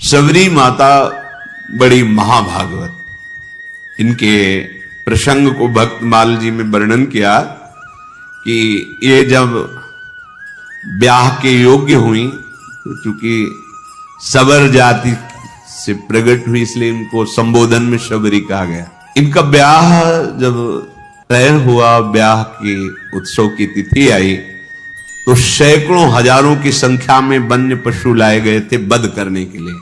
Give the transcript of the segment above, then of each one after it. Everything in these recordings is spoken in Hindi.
सबरी माता बड़ी महाभागवत, इनके प्रसंग को भक्तमाल जी में वर्णन किया कि ये जब ब्याह के योग्य हुई तो चूंकि सबर जाति से प्रकट हुई इसलिए इनको संबोधन में शबरी कहा गया। इनका ब्याह जब तय हुआ, ब्याह के उत्सव की तिथि आई तो सैकड़ों हजारों की संख्या में वन्य पशु लाए गए थे वध करने के लिए,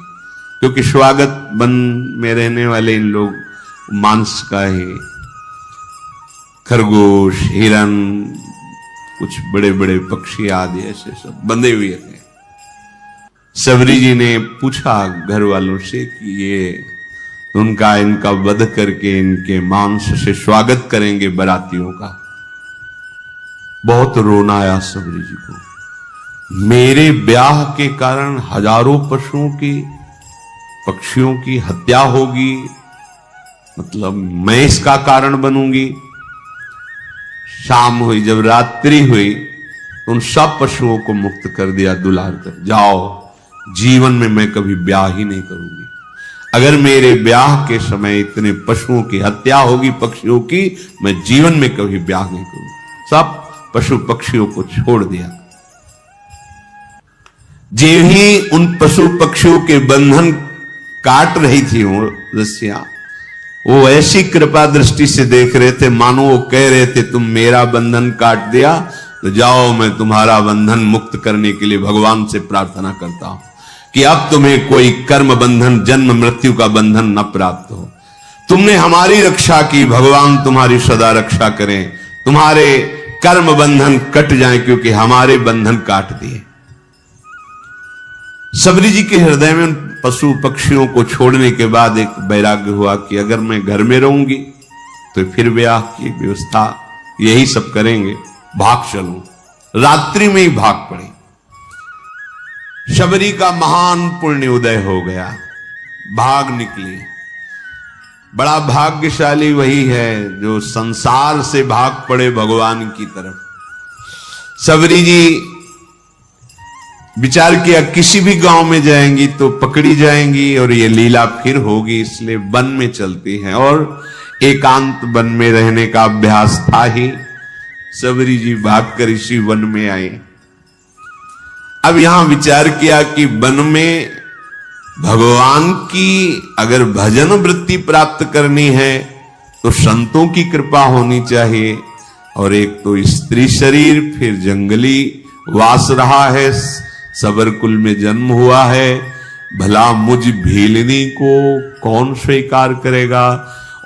क्योंकि स्वागत वन में रहने वाले इन लोग मांस का ही, खरगोश, हिरन, कुछ बड़े बड़े पक्षी आदि ऐसे सब बंधे हुए थे। सबरी जी ने पूछा घर वालों से कि ये इनका वध करके इनके मांस से स्वागत करेंगे बरातियों का। बहुत रोना आया सबरी जी को। मेरे ब्याह के कारण हजारों पशुओं की, पक्षियों की हत्या होगी, मतलब मैं इसका कारण बनूंगी। शाम हुई, जब रात्रि हुई तो उन सब पशुओं को मुक्त कर दिया दुलार कर, जाओ, जीवन में मैं कभी ब्याह ही नहीं करूंगी। अगर मेरे ब्याह के समय इतने पशुओं की हत्या होगी, पक्षियों की, मैं जीवन में कभी ब्याह नहीं करूंगी। सब पशु पक्षियों को छोड़ दिया। जे ही उन पशु पक्षियों के बंधन काट रही थी वो रस्सियां, वो ऐसी कृपा दृष्टि से देख रहे थे मानो वो कह रहे थे तुम मेरा बंधन काट दिया तो जाओ, मैं तुम्हारा बंधन मुक्त करने के लिए भगवान से प्रार्थना करता हूं कि अब तुम्हें कोई कर्म बंधन, जन्म मृत्यु का बंधन न प्राप्त हो। तुमने हमारी रक्षा की, भगवान तुम्हारी सदा रक्षा करें, तुम्हारे कर्म बंधन कट जाएं, क्योंकि हमारे बंधन काट दिए। सबरी जी के हृदय में पशु पक्षियों को छोड़ने के बाद एक वैराग्य हुआ कि अगर मैं घर में रहूंगी तो फिर ब्याह की व्यवस्था यही सब करेंगे, भाग चलूं। रात्रि में ही भाग पड़े। शबरी का महान पुण्य उदय हो गया, भाग निकली। बड़ा भाग्यशाली वही है जो संसार से भाग पड़े भगवान की तरफ। सबरी जी विचार किया किसी भी गांव में जाएंगी तो पकड़ी जाएंगी और ये लीला फिर होगी, इसलिए वन में चलती हैं और एकांत वन में रहने का अभ्यास था ही। सबरी जी भागकर इसी वन में आए। अब यहां विचार किया कि वन में भगवान की अगर भजन वृत्ति प्राप्त करनी है तो संतों की कृपा होनी चाहिए, और एक तो स्त्री शरीर, फिर जंगली वास रहा है, सबर कुल में जन्म हुआ है, भला मुझ भीलनी को कौन स्वीकार करेगा,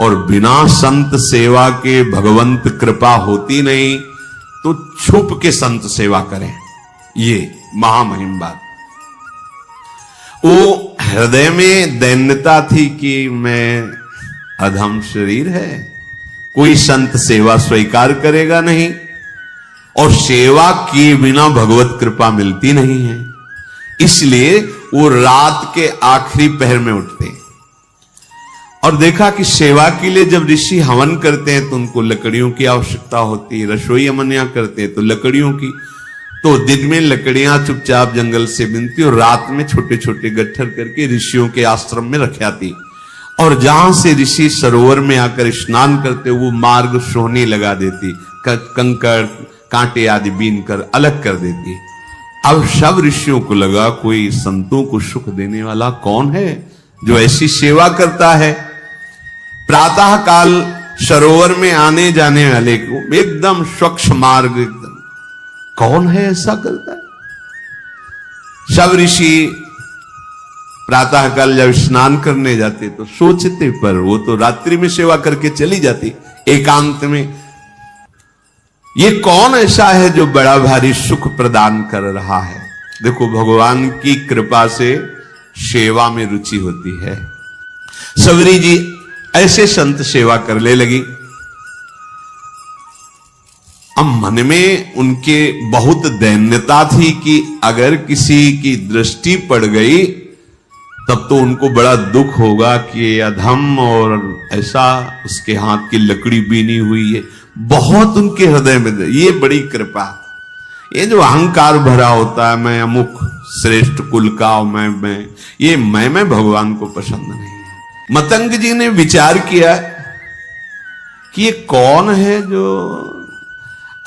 और बिना संत सेवा के भगवंत कृपा होती नहीं, तो छुप के संत सेवा करें। ये महामहिम बात। वो हृदय में दैन्यता थी कि मैं अधम शरीर है, कोई संत सेवा स्वीकार करेगा नहीं, और सेवा किए बिना भगवत कृपा मिलती नहीं है। इसलिए वो रात के आखिरी पहर में उठते और देखा कि सेवा के लिए जब ऋषि हवन करते हैं तो उनको लकड़ियों की आवश्यकता होती है, रसोई अमनिया करते हैं तो लकड़ियों की, तो दिन में लकड़ियां चुपचाप जंगल से बिनती और रात में छोटे छोटे गट्ठर करके ऋषियों के आश्रम में रख आती, और जहां से ऋषि सरोवर में आकर स्नान करते वो मार्ग सोहनी लगा देती, कंकड़ कांटे आदि बीन कर अलग कर देती। अब सब ऋषियों को लगा कोई संतों को सुख देने वाला कौन है जो ऐसी सेवा करता है। प्रातः काल सरोवर में आने जाने वाले को एकदम स्वच्छ मार्ग, एकदम कौन है ऐसा करता है। सब ऋषि प्रातः काल जब स्नान करने जाते तो सोचते, पर वो तो रात्रि में सेवा करके चली जाती एकांत में, ये कौन ऐसा है जो बड़ा भारी सुख प्रदान कर रहा है। देखो भगवान की कृपा से सेवा में रुचि होती है। सबरी जी ऐसे संत सेवा करने लगी। अब मन में उनके बहुत दैन्यता थी कि अगर किसी की दृष्टि पड़ गई तब तो उनको बड़ा दुख होगा कि अधम और ऐसा उसके हाथ की लकड़ी बीनी हुई है। बहुत उनके हृदय में ये बड़ी कृपा, ये जो अहंकार भरा होता है, मैं अमुक श्रेष्ठ कुल का, मैं ये मैं भगवान को पसंद नहीं है। मतंग जी ने विचार किया कि ये कौन है जो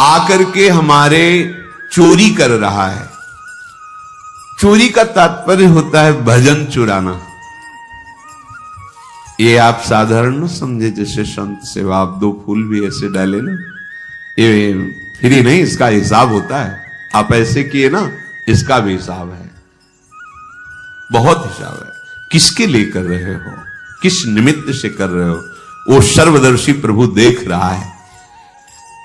आकर के हमारे चोरी कर रहा है। चोरी का तात्पर्य होता है भजन चुराना। ये आप साधारण न समझे, जैसे संत सेवा आप 2 फूल भी ऐसे डाले ना, ये फ्री नहीं, इसका हिसाब होता है। आप ऐसे किए ना, इसका भी हिसाब है, बहुत हिसाब है। किसके लिए कर रहे हो, किस निमित्त से कर रहे हो, वो सर्वदर्शी प्रभु देख रहा है।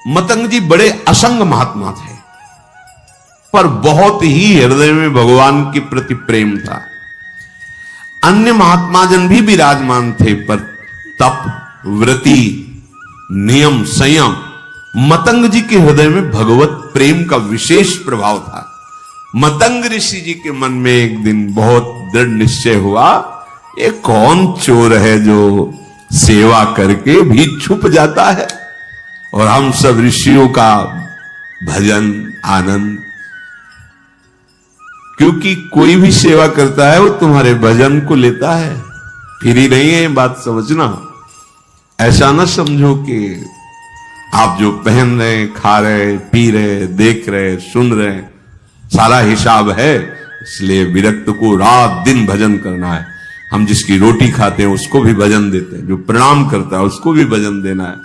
मतंग जी बड़े असंग महात्मा थे, पर बहुत ही हृदय में भगवान के प्रति प्रेम था। अन्य महात्मा जन भी विराजमान थे, पर तप, व्रति, नियम, संयम, मतंग जी के हृदय में भगवत प्रेम का विशेष प्रभाव था। मतंग ऋषि जी के मन में एक दिन बहुत दृढ़ निश्चय हुआ, ये कौन चोर है जो सेवा करके भी छुप जाता है, और हम सब ऋषियों का भजन आनंद। क्योंकि कोई भी सेवा करता है वो तुम्हारे भजन को लेता है, फिर ही नहीं है, ये बात समझना। ऐसा ना समझो कि आप जो पहन रहे, खा रहे, पी रहे, देख रहे, सुन रहे, सारा हिसाब है, इसलिए विरक्त को रात दिन भजन करना है। हम जिसकी रोटी खाते हैं उसको भी भजन देते हैं, जो प्रणाम करता है उसको भी भजन देना है।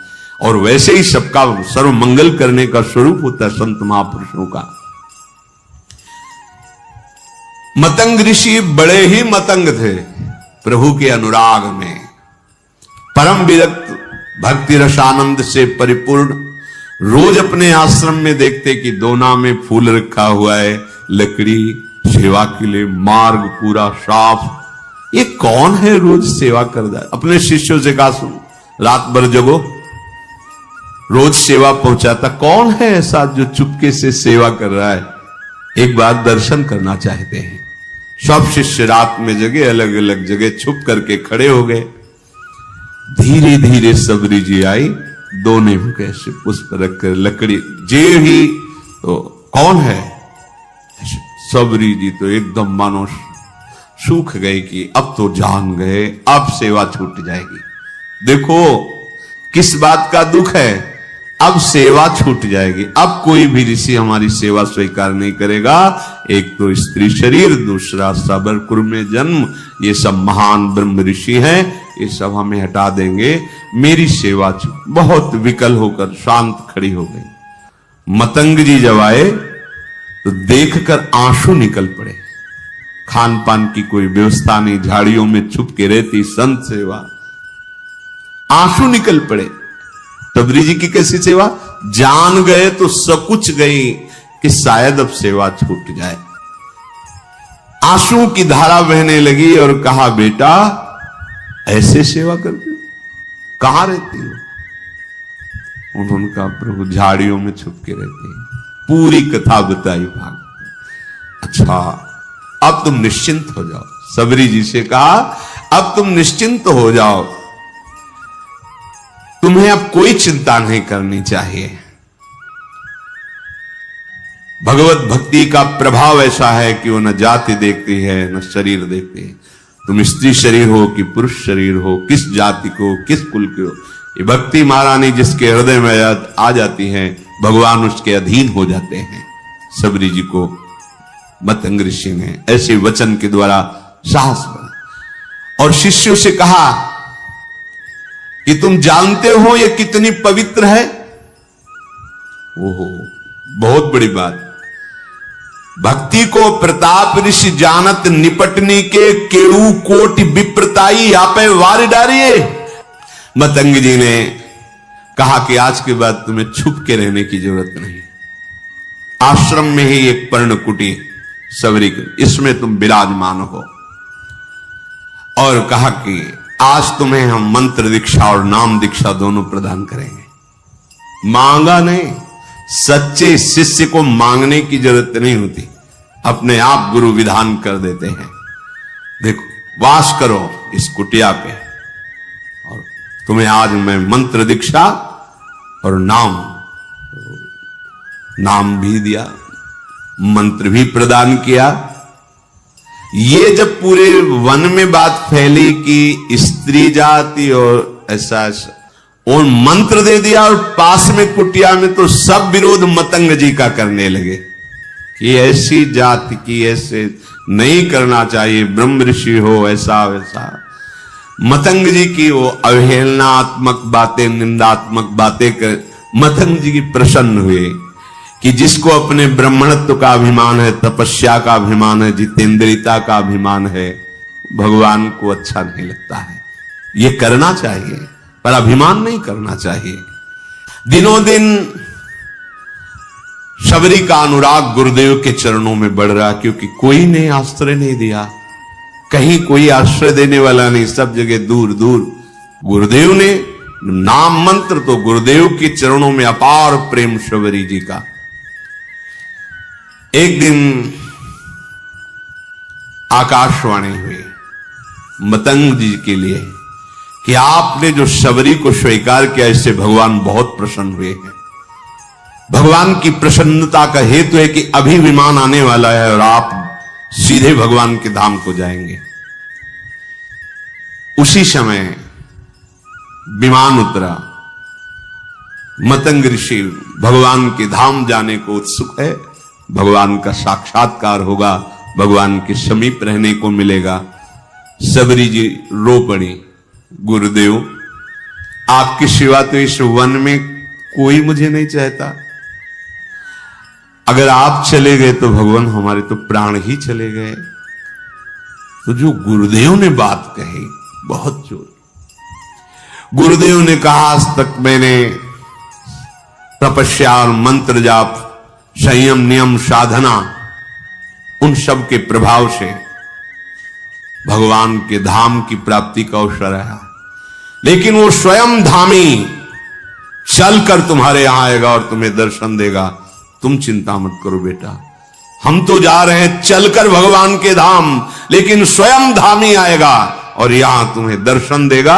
और वैसे ही सबका सर्व मंगल करने का स्वरूप होता है संत महापुरुषों का। मतंग ऋषि बड़े ही मतंग थे प्रभु के अनुराग में, परम विरक्त, भक्ति रसानंद से परिपूर्ण। रोज अपने आश्रम में देखते कि दोना में फूल रखा हुआ है, लकड़ी, सेवा के लिए मार्ग पूरा साफ। ये कौन है रोज सेवा कर रहा है? अपने शिष्यों से कहा, सुन, रात भर जगो, रोज सेवा पहुंचाता। कौन है ऐसा जो चुपके से सेवा कर रहा है? एक बार दर्शन करना चाहते हैं। सब शिष्य रात में जगे, अलग अलग जगह छुप करके खड़े हो गए। धीरे धीरे सबरी जी आई, दोने में कैसे पुष्प रखकर लकड़ी जे ही, तो कौन है? सबरी जी तो एकदम मानो सूख गए कि अब तो जान गए, अब सेवा छूट जाएगी। देखो किस बात का दुख है, अब सेवा छूट जाएगी। अब कोई भी ऋषि हमारी सेवा स्वीकार नहीं करेगा। एक तो स्त्री शरीर, दूसरा सबर कुर्म में जन्म, ये सब महान ब्रह्म ऋषि हैं, ये सब हमें हटा देंगे, मेरी सेवा छूट। बहुत विकल होकर शांत खड़ी हो गई। मतंग जी जब आए तो देखकर आंसू निकल पड़े। खान पान की कोई व्यवस्था नहीं, झाड़ियों में छुप के रहती संत सेवा, आंसू निकल पड़े। सबरी जी की कैसी सेवा? जान गए तो सकुच गई कि शायद अब सेवा छूट जाए। आंसू की धारा बहने लगी और कहा, बेटा ऐसे सेवा करती हो, कहां रहती हो? उन्होंने कहा, प्रभु झाड़ियों में छुप के रहती है। पूरी कथा बताई भाग। अच्छा, अब तुम निश्चिंत हो जाओ। सबरी जी से कहा, अब तुम निश्चिंत हो जाओ, तुम्हें अब कोई चिंता नहीं करनी चाहिए। भगवत भक्ति का प्रभाव ऐसा है कि वो न जाति देखती है न शरीर देखती है। तुम स्त्री शरीर हो कि पुरुष शरीर हो, किस जाति को, किस कुल के हो, ये भक्ति महारानी जिसके हृदय में आ जाती है, भगवान उसके अधीन हो जाते हैं। सबरी जी को मतंग ऋषि ने ऐसे वचन के द्वारा साहस बना और शिष्यों से कहा कि तुम जानते हो ये कितनी पवित्र है। ओहो, बहुत बड़ी बात। भक्ति को प्रताप ऋषि जानत, निपटने के केऊ कोटि विप्रताई, आप वार डारिए। मतंग जी ने कहा कि आज के बाद तुम्हें छुप के रहने की जरूरत नहीं। आश्रम में ही एक पर्ण कुटी सबरी, इसमें तुम विराजमान हो। और कहा कि आज तुम्हें हम मंत्र दीक्षा और नाम दीक्षा दोनों प्रदान करेंगे। मांगा नहीं, सच्चे शिष्य को मांगने की जरूरत नहीं होती, अपने आप गुरु विधान कर देते हैं। देखो, वास करो इस कुटिया पे, और तुम्हें आज मैं मंत्र दीक्षा और नाम भी दिया, मंत्र भी प्रदान किया। ये जब पूरे वन में बात फैली कि स्त्री जाति और ऐसा और मंत्र दे दिया, और पास में कुटिया में तो सब विरोध मतंग जी का करने लगे कि ऐसी जाति की ऐसे नहीं करना चाहिए, ब्रह्म ऋषि हो ऐसा वैसा। मतंग जी की वो अवहेलनात्मक बातें, निंदात्मक बातें कर मतंग जी की प्रसन्न हुए कि जिसको अपने ब्राह्मणत्व का अभिमान है, तपस्या का अभिमान है, जितेंद्रियता का अभिमान है, भगवान को अच्छा नहीं लगता है। ये करना चाहिए पर अभिमान नहीं करना चाहिए। दिनों दिन शबरी का अनुराग गुरुदेव के चरणों में बढ़ रहा, क्योंकि कोई ने आश्रय नहीं दिया, कहीं कोई आश्रय देने वाला नहीं, सब जगह दूर दूर। गुरुदेव ने नाम मंत्र तो गुरुदेव के चरणों में अपार प्रेम शबरी जी का। एक दिन आकाशवाणी हुई मतंग जी के लिए कि आपने जो शबरी को स्वीकार किया, इससे भगवान बहुत प्रसन्न हुए हैं। भगवान की प्रसन्नता का हेतु है कि अभी विमान आने वाला है और आप सीधे भगवान के धाम को जाएंगे। उसी समय विमान उतरा। मतंग ऋषि भगवान के धाम जाने को उत्सुक है, भगवान का साक्षात्कार होगा, भगवान के समीप रहने को मिलेगा। शबरी जी रो पड़ी, गुरुदेव आपकी सिवा तो इस वन में कोई मुझे नहीं चाहता, अगर आप चले गए तो भगवान हमारे तो प्राण ही चले गए। तो जो गुरुदेव ने बात कही बहुत जोर, गुरुदेव ने कहा आज तक मैंने तपस्या और मंत्र जाप, संयम नियम साधना, उन सब के प्रभाव से भगवान के धाम की प्राप्ति का अवसर है, लेकिन वो स्वयं धामी चलकर तुम्हारे यहां आएगा और तुम्हें दर्शन देगा। तुम चिंता मत करो बेटा, हम तो जा रहे हैं चलकर भगवान के धाम, लेकिन स्वयं धामी आएगा और यहां तुम्हें दर्शन देगा,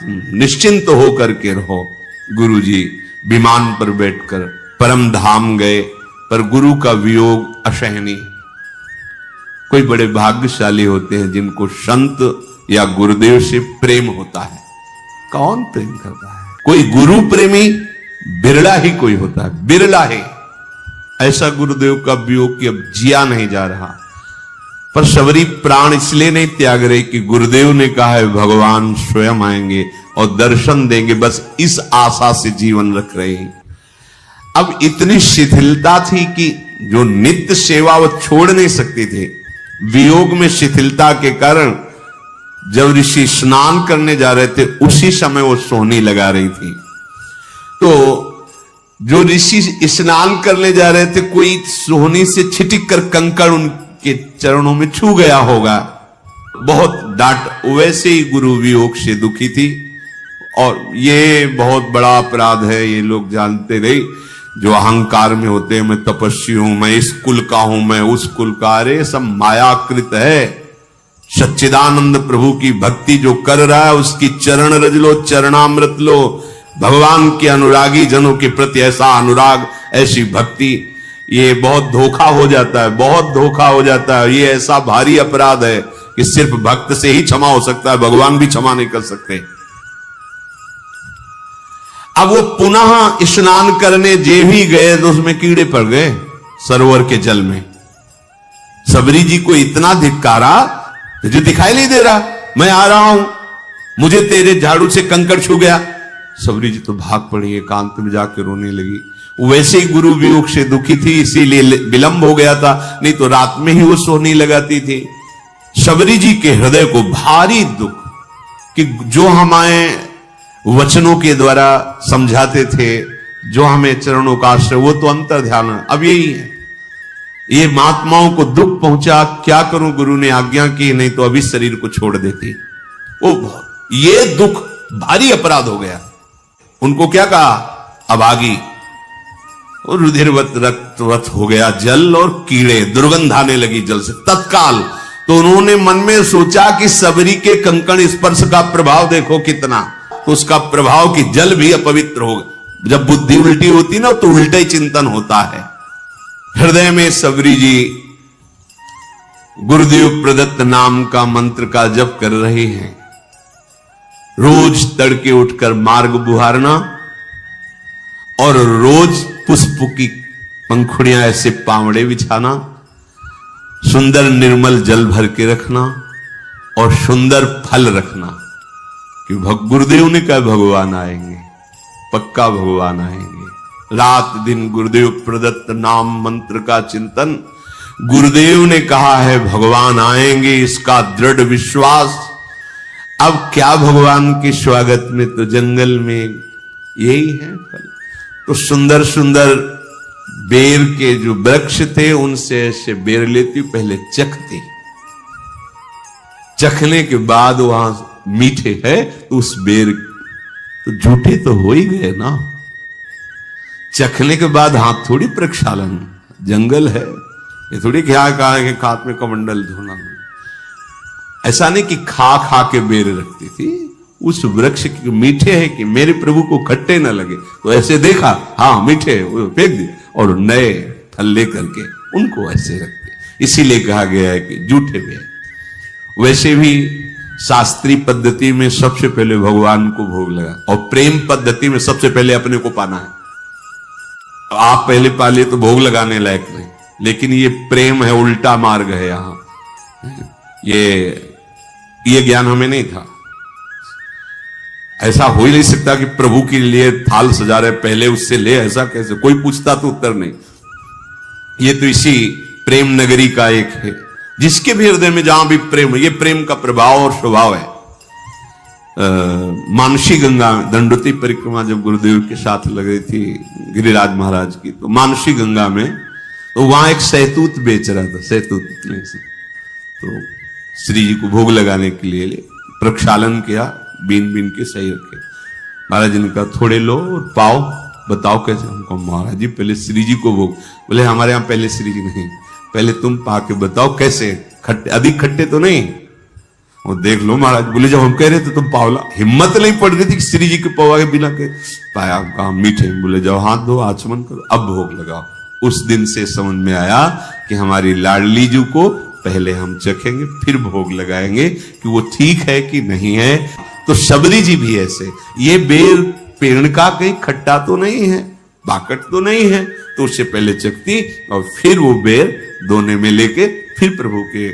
निश्चिंत होकर के रहो। गुरुजी विमान पर बैठकर परम धाम गए, पर गुरु का वियोग असहनीय। कोई बड़े भाग्यशाली होते हैं जिनको संत या गुरुदेव से प्रेम होता है। कौन प्रेम करता है? कोई गुरु प्रेमी बिरला ही कोई होता है, बिरला है। ऐसा गुरुदेव का वियोग कि अब जिया नहीं जा रहा। पर शबरी प्राण इसलिए नहीं त्याग रही कि गुरुदेव ने कहा है भगवान स्वयं आएंगे और दर्शन देंगे, बस इस आशा से जीवन रख रहे हैं। अब इतनी शिथिलता थी कि जो नित्य सेवा वो छोड़ नहीं सकती थे। वियोग में शिथिलता के कारण जब ऋषि स्नान करने जा रहे थे, उसी समय वो सोहनी लगा रही थी। तो जो ऋषि स्नान करने जा रहे थे, कोई सोहनी से छिटिक कर कंकड़ उनके चरणों में छू गया होगा, बहुत डांट। वैसे ही गुरु वियोग से दुखी थी, और ये बहुत बड़ा अपराध है, ये लोग जानते रहे जो अहंकार में होते हैं, मैं तपस्वी हूं, मैं इस कुल का हूं, मैं उस कुल का। अरे सब मायाकृत है। सच्चिदानंद प्रभु की भक्ति जो कर रहा है उसकी चरण रज लो, चरणामृत लो। भगवान के अनुरागी जनों के प्रति ऐसा अनुराग, ऐसी भक्ति, ये बहुत धोखा हो जाता है, बहुत धोखा हो जाता है। ये ऐसा भारी अपराध है कि सिर्फ भक्त से ही क्षमा हो सकता है, भगवान भी क्षमा नहीं कर सकते। अब वो पुनः स्नान करने जे भी गए तो उसमें कीड़े पड़ गए सरोवर के जल में। शबरी जी को इतना धिक्कारा, तुझे दिखाई नहीं दे रहा, मैं आ रहा हूं, मुझे तेरे झाड़ू से कंकड़ छू गया। शबरी जी तो भाग पड़ी, एकांत में जाकर रोने लगी। वैसे ही गुरु वियोग से दुखी थी, इसीलिए विलंब हो गया था, नहीं तो रात में ही वो सोने लगाती थी। शबरी जी के हृदय को भारी दुख कि जो हमारे वचनों के द्वारा समझाते थे, जो हमें चरणों का आश्रय, वो तो अंतर ध्यान अब यही है। ये महात्माओं को दुख पहुंचा, क्या करूं, गुरु ने आज्ञा की, नहीं तो अभी शरीर को छोड़ देती। ओ ये दुख भारी अपराध हो गया। उनको क्या कहा, अभागी, और रुधिरवत रक्तवत हो गया जल, और कीड़े, दुर्गंध आने लगी जल से तत्काल। तो उन्होंने मन में सोचा कि शबरी के कंकण स्पर्श का प्रभाव देखो कितना, तो उसका प्रभाव कि जल भी अपवित्र होगा। जब बुद्धि उल्टी होती ना तो उल्टा ही चिंतन होता है। हृदय में सबरी जी गुरुदेव प्रदत्त नाम का मंत्र का जप कर रहे हैं। रोज तड़के उठकर मार्ग बुहारना और रोज पुष्प की पंखुड़ियां ऐसे पावड़े बिछाना, सुंदर निर्मल जल भर के रखना और सुंदर फल रखना। कि गुरुदेव ने कहा भगवान आएंगे, पक्का भगवान आएंगे। रात दिन गुरुदेव प्रदत्त नाम मंत्र का चिंतन, गुरुदेव ने कहा है भगवान आएंगे, इसका दृढ़ विश्वास। अब क्या भगवान के स्वागत में तो जंगल में यही है फल। तो सुंदर सुंदर बेर के जो वृक्ष थे उनसे ऐसे बेर लेती, पहले चखती, चखने के बाद वहां मीठे है तो उस बेर तो झूठे तो हो ही गए ना। चखने के बाद हाथ थोड़ी प्रक्षालन, जंगल है ये थोड़ी क्या कहा कि हाथ में कमंडल धोना। ऐसा नहीं कि खा खा के बेर रखती थी, उस वृक्ष के मीठे है कि मेरे प्रभु को खट्टे ना लगे तो ऐसे देखा, हाँ मीठे, फेंक दिए और नए फल लेकर के उनको ऐसे रखते। इसीलिए कहा गया है कि झूठे बेर। वैसे भी शास्त्रीय पद्धति में सबसे पहले भगवान को भोग लगा और प्रेम पद्धति में सबसे पहले अपने को पाना है। आप पहले पा लिए तो भोग लगाने लायक नहीं, लेकिन ये प्रेम है, उल्टा मार्ग है यहां। ये ज्ञान हमें नहीं था। ऐसा हो ही नहीं सकता कि प्रभु के लिए थाल सजा रहे पहले उससे ले, ऐसा कैसे? कोई पूछता तो उत्तर नहीं। ये तो इसी प्रेम नगरी का एक है, जिसके भी हृदय में जहां भी प्रेम, ये प्रेम का प्रभाव और स्वभाव है। मानसी गंगा दंडोती परिक्रमा जब गुरुदेव के साथ लग रही थी गिरिराज महाराज की, तो मानसी गंगा में तो वहां एक सहतूत बेच रहा था, सहतूत में से तो श्री जी को भोग लगाने के लिए प्रक्षालन किया, बीन बीन के सही रखे। महाराज जी ने कहा थोड़े लो और पाओ, बताओ कैसे? हमको महाराज जी पहले श्री जी को भोग। बोले हमारे यहां पहले श्री जी नहीं, पहले तुम पा के बताओ कैसे, खट्टे अधिक खट्टे तो नहीं। और देख लो महाराज। बोले जब हम कह रहे थे तुम पावला, हिम्मत नहीं पड़ रही थी कि श्री जी के पवा के बिना के पाया। कहा मीठे। बोले जाओ हाथ धो, आचमन करो, अब भोग लगाओ। उस दिन से समझ में आया कि हमारी लाडली जी को पहले हम चखेंगे फिर भोग लगाएंगे कि वो ठीक है कि नहीं है। तो शबरी जी भी ऐसे, ये बेर पेड़ का कहीं खट्टा तो नहीं है, बाकट तो नहीं है, तो उससे पहले चखती और फिर वो बेर दोने में लेके फिर प्रभु के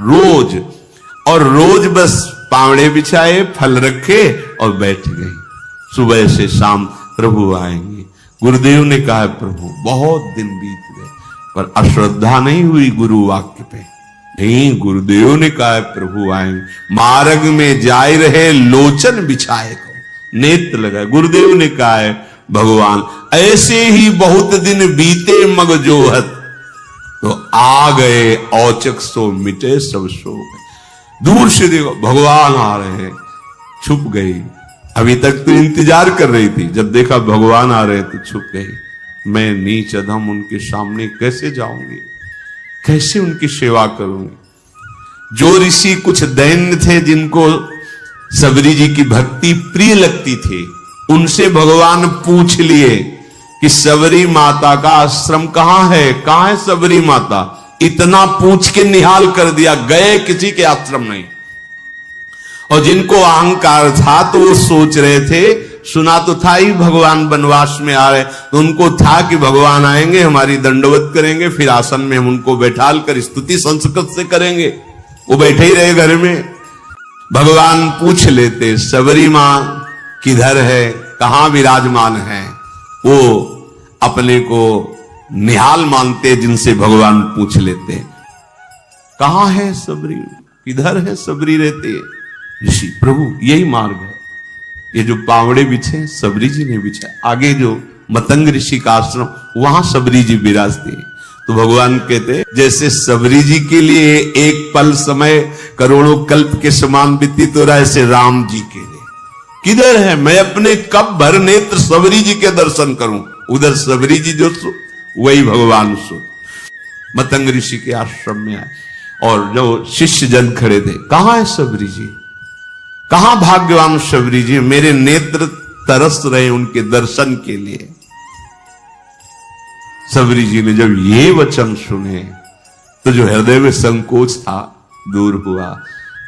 रोज और रोज बस पावड़े बिछाए, फल रखे और बैठ गई। सुबह से शाम प्रभु आएंगे। गुरुदेव ने कहा प्रभु बहुत दिन बीत गए पर अश्रद्धा नहीं हुई गुरु वाक्य पे। नहीं, गुरुदेव ने कहा प्रभु आएंगे। मार्ग में जाए रहे लोचन बिछाए को, नेत्र लगाए। गुरुदेव ने कहा है भगवान ऐसे ही बहुत दिन बीते मग जोहत, तो आ गए औचक सो मिटे सब सो गए। दूर से देखो भगवान आ रहे हैं, छुप गई। अभी तक तो इंतजार कर रही थी, जब देखा भगवान आ रहे हैं तो छुप गई। मैं नीच अधम उनके सामने कैसे जाऊंगी, कैसे उनकी सेवा करूंगी? जो ऋषि कुछ दैन्य थे जिनको सबरी जी की भक्ति प्रिय लगती थी, उनसे भगवान पूछ लिए कि सबरी माता का आश्रम कहां है, कहां है सबरी माता? इतना पूछ के निहाल कर दिया, गए किसी के आश्रम नहीं। और जिनको अहंकार था तो वो सोच रहे थे, सुना तो था ही भगवान वनवास में आ रहे, तो उनको था कि भगवान आएंगे, हमारी दंडवत करेंगे, फिर आसन में हम उनको बैठाल कर स्तुति संस्कृत से करेंगे। वो बैठे ही रहे घर में। भगवान पूछ लेते सबरी मां किधर है, कहां विराजमान है। वो अपने को निहाल मानते, जिनसे भगवान पूछ लेते कहां है सबरी, किधर है सबरी रहते ऋषि। प्रभु यही मार्ग है, ये जो पावड़े बिछे सबरी जी ने बिछा। आगे जो मतंग ऋषि का आश्रम, वहां सबरी जी विराजते। तो भगवान कहते जैसे सबरी जी के लिए एक पल समय करोड़ों कल्प के समान व्यतीत हो रहा है, ऐसे राम जी के लिए किधर है? मैं अपने कब भर नेत्र सबरी जी के दर्शन करूं। उधर सबरी जी जो सो, वही भगवान सो। मतंग ऋषि के आश्रम में आए और जो शिष्य जन खड़े थे, कहां है सबरी जी, कहां भाग्यवान सबरी जी, मेरे नेत्र तरस रहे उनके दर्शन के लिए। सबरी जी ने जब ये वचन सुने तो जो हृदय में संकोच था दूर हुआ,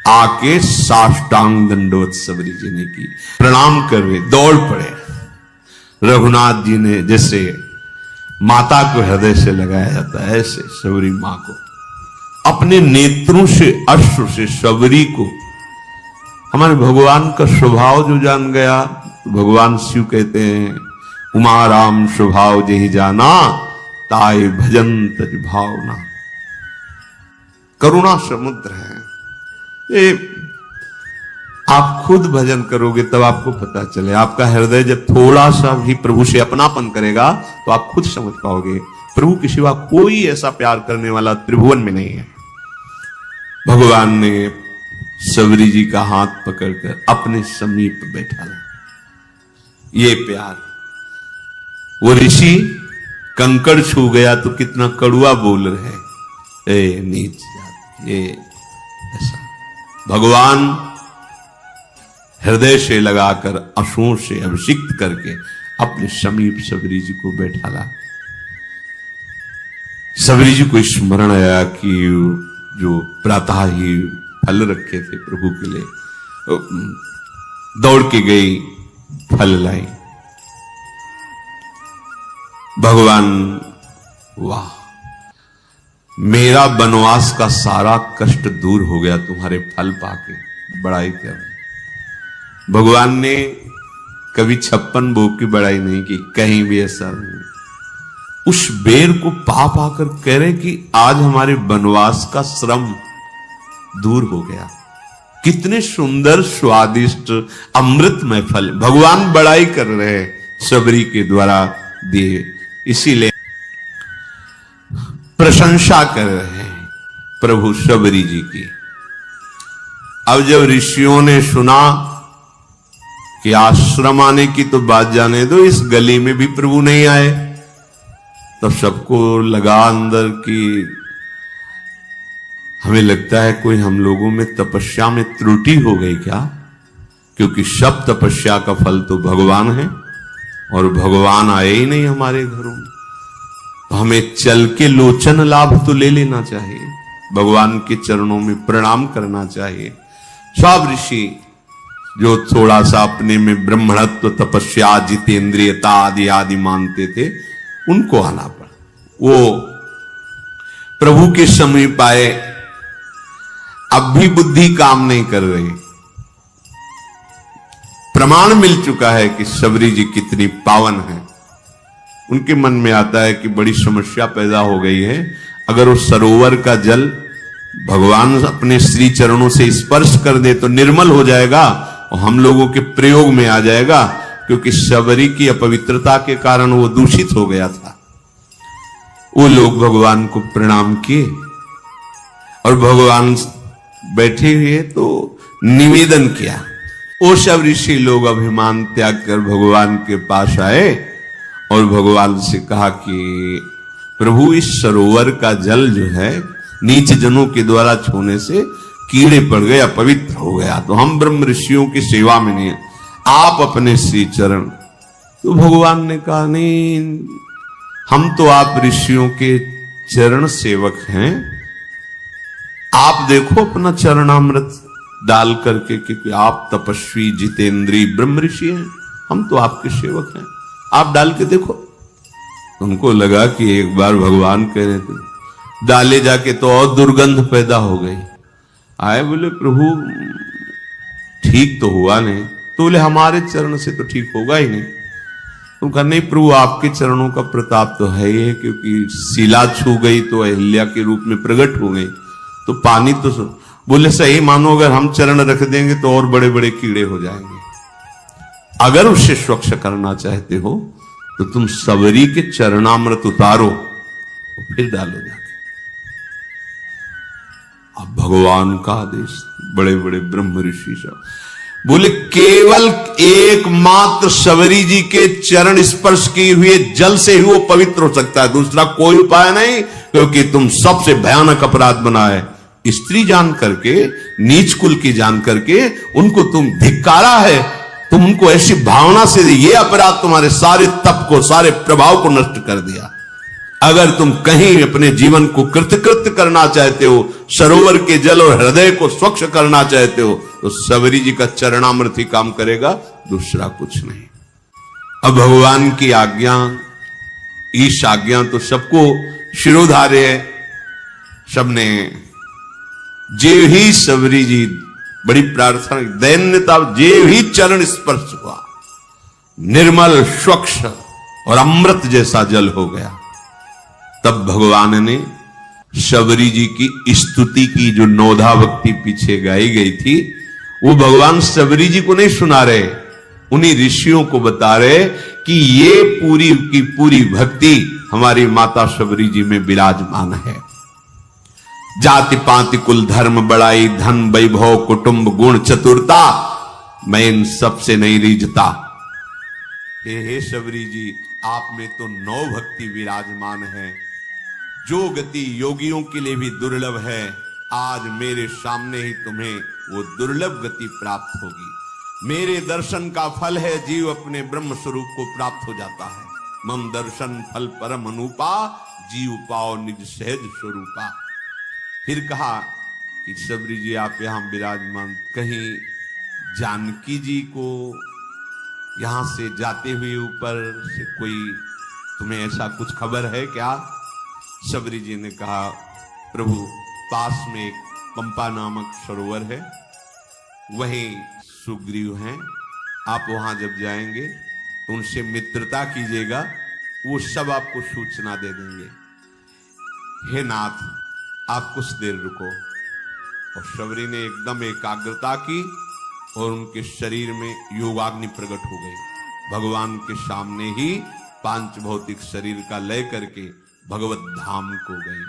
आके साष्टांग दंडवत सबरी जी ने की, प्रणाम कर रहे, दौड़ पड़े। रघुनाथ जी ने जैसे माता को हृदय से लगाया जाता है, ऐसे सबरी मां को अपने नेत्रों से अश्रु से सबरी को, हमारे भगवान का स्वभाव जो जान गया, भगवान शिव कहते हैं उमा राम स्वभाव जही जाना, ताय भजन तज भावना। करुणा समुद्र है ये, आप खुद भजन करोगे तब आपको पता चले। आपका हृदय जब थोड़ा सा भी प्रभु से अपनापन करेगा तो आप खुद समझ पाओगे प्रभु के सिवा कोई ऐसा प्यार करने वाला त्रिभुवन में नहीं है। भगवान ने सबरी जी का हाथ पकड़कर अपने समीप बैठा ला। ये प्यार, वो ऋषि कंकड़ छू गया तो कितना कड़ुआ बोल रहे, ए नीच जात, ये ऐसा। भगवान हृदय से लगाकर आंसुओं से अभिषिक्त करके अपने समीप सबरी जी को बैठा ला। सबरी जी को स्मरण आया कि जो प्रातः ही फल रखे थे प्रभु के लिए, दौड़ के गई, फल लाई। भगवान, वाह, मेरा वनवास का सारा कष्ट दूर हो गया तुम्हारे फल पाके, बड़ाई कर। भगवान ने कभी 56 भोग की बड़ाई नहीं की, कहीं भी ऐसा नहीं। उस बेर को पा पाकर कह रहे कि आज हमारे वनवास का श्रम दूर हो गया। कितने सुंदर स्वादिष्ट अमृतमय फल भगवान बड़ाई कर रहे हैं सबरी के द्वारा दिए, इसीलिए प्रशंसा कर रहे हैं प्रभु सबरी जी की। अब जब ऋषियों ने सुना कि आश्रम आने की तो बात जाने दो, इस गली में भी प्रभु नहीं आए, तो सबको लगा अंदर कि हमें लगता है कोई हम लोगों में तपस्या में त्रुटि हो गई क्या, क्योंकि सब तपस्या का फल तो भगवान है और भगवान आए ही नहीं हमारे घरों में। तो हमें चल के लोचन लाभ तो ले लेना चाहिए, भगवान के चरणों में प्रणाम करना चाहिए। सब ऋषि जो थोड़ा सा अपने में ब्रह्मणत्व, तपस्या, जितेंद्रियता आदि आदि मानते थे, उनको आना पड़ा। वो प्रभु के समीप आए, अब भी बुद्धि काम नहीं कर रही। प्रमाण मिल चुका है कि सबरी जी कितनी पावन है। उनके मन में आता है कि बड़ी समस्या पैदा हो गई है, अगर वो सरोवर का जल भगवान अपने श्री चरणों से स्पर्श कर दे तो निर्मल हो जाएगा और हम लोगों के प्रयोग में आ जाएगा, क्योंकि सबरी की अपवित्रता के कारण वो दूषित हो गया था। वो लोग भगवान को प्रणाम किए और भगवान बैठे हुए तो निवेदन किया। वो सब ऋषि लोग अभिमान त्याग कर भगवान के पास आए और भगवान से कहा कि प्रभु, इस सरोवर का जल जो है नीच जनों के द्वारा छूने से कीड़े पड़ गए, अपवित्र हो गया, तो हम ब्रह्म ऋषियों की सेवा में नहीं, आप अपने श्री चरण। तो भगवान ने कहा, नहीं, हम तो आप ऋषियों के चरण सेवक हैं, आप देखो अपना चरणामृत डाल करके, क्योंकि आप तपस्वी जितेंद्री ब्रह्म ऋषि हैं, हम तो आपके सेवक हैं, आप डाल के देखो। उनको लगा कि एक बार भगवान कह रहे थे, डाले जाके तो और दुर्गंध पैदा हो गई। आए, बोले प्रभु ठीक तो हुआ नहीं। तो बोले हमारे चरण से तो ठीक होगा ही नहीं। तुम कहा, नहीं प्रभु, आपके चरणों का प्रताप तो है ही है, क्योंकि शिला छू गई तो अहिल्या के रूप में प्रकट हो गई, तो पानी तो बोले सही मानो, अगर हम चरण रख देंगे तो और बड़े बड़े कीड़े हो जाएंगे। अगर उसे स्वच्छ करना चाहते हो तो तुम सबरी के चरणामृत उतारो तो फिर डालो जाके। अब भगवान का आदेश, बड़े बड़े ब्रह्म ऋषि सब बोले, केवल एकमात्र सबरी जी के चरण स्पर्श किए हुए जल से ही वो पवित्र हो सकता है, दूसरा कोई उपाय नहीं, क्योंकि तुम सबसे भयानक अपराध बनाए, स्त्री जान करके, नीच कुल की जान करके उनको तुम धिक्कारा है, तुम उनको ऐसी भावना से ये अपराध तुम्हारे सारे तप को, सारे प्रभाव को नष्ट कर दिया। अगर तुम कहीं अपने जीवन को कृतकृत्य करना चाहते हो, सरोवर के जल और हृदय को स्वच्छ करना चाहते हो, तो सबरी जी का चरणामृत ही काम करेगा, दूसरा कुछ नहीं। अब भगवान की आज्ञा, ईश आज्ञा तो सबको शिरोधार्य है। सबने जे ही सबरी जी बड़ी प्रार्थना, दैन्यता, जे ही चरण स्पर्श हुआ, निर्मल स्वच्छ और अमृत जैसा जल हो गया। तब भगवान ने सबरी जी की स्तुति की, जो नौधा भक्ति पीछे गाई गई थी, वो भगवान सबरी जी को नहीं सुना रहे, उन्हीं ऋषियों को बता रहे कि ये पूरी की पूरी भक्ति हमारी माता सबरी जी में विराजमान है। जाति पाति कुल धर्म बड़ाई धन वैभव कुटुंब गुण चतुरता, मैं इन सबसे नहीं रीझता। हे सबरी जी, आप में तो 9 भक्ति विराजमान है, जो गति योगियों के लिए भी दुर्लभ है, आज मेरे सामने ही तुम्हें वो दुर्लभ गति प्राप्त होगी। मेरे दर्शन का फल है, जीव अपने ब्रह्म स्वरूप को प्राप्त हो जाता है। मम दर्शन फल परम अनुपा, जीव पाओ निज सहज स्वरूपा। फिर कहा कि सबरी जी आप यहां विराजमान, कहीं जानकी जी को यहां से जाते हुए ऊपर से कोई तुम्हें ऐसा कुछ खबर है क्या? सबरी जी ने कहा, प्रभु पास में एक पंपा नामक सरोवर है, वहीं सुग्रीव हैं, आप वहां जब जाएंगे तो उनसे मित्रता कीजिएगा, वो सब आपको सूचना दे देंगे। हे नाथ, आप कुछ देर रुको। और सबरी ने एकदम एकाग्रता की और उनके शरीर में योगाग्नि प्रकट हो गई। भगवान के सामने ही पांच भौतिक शरीर का लय करके भगवत धाम को गई।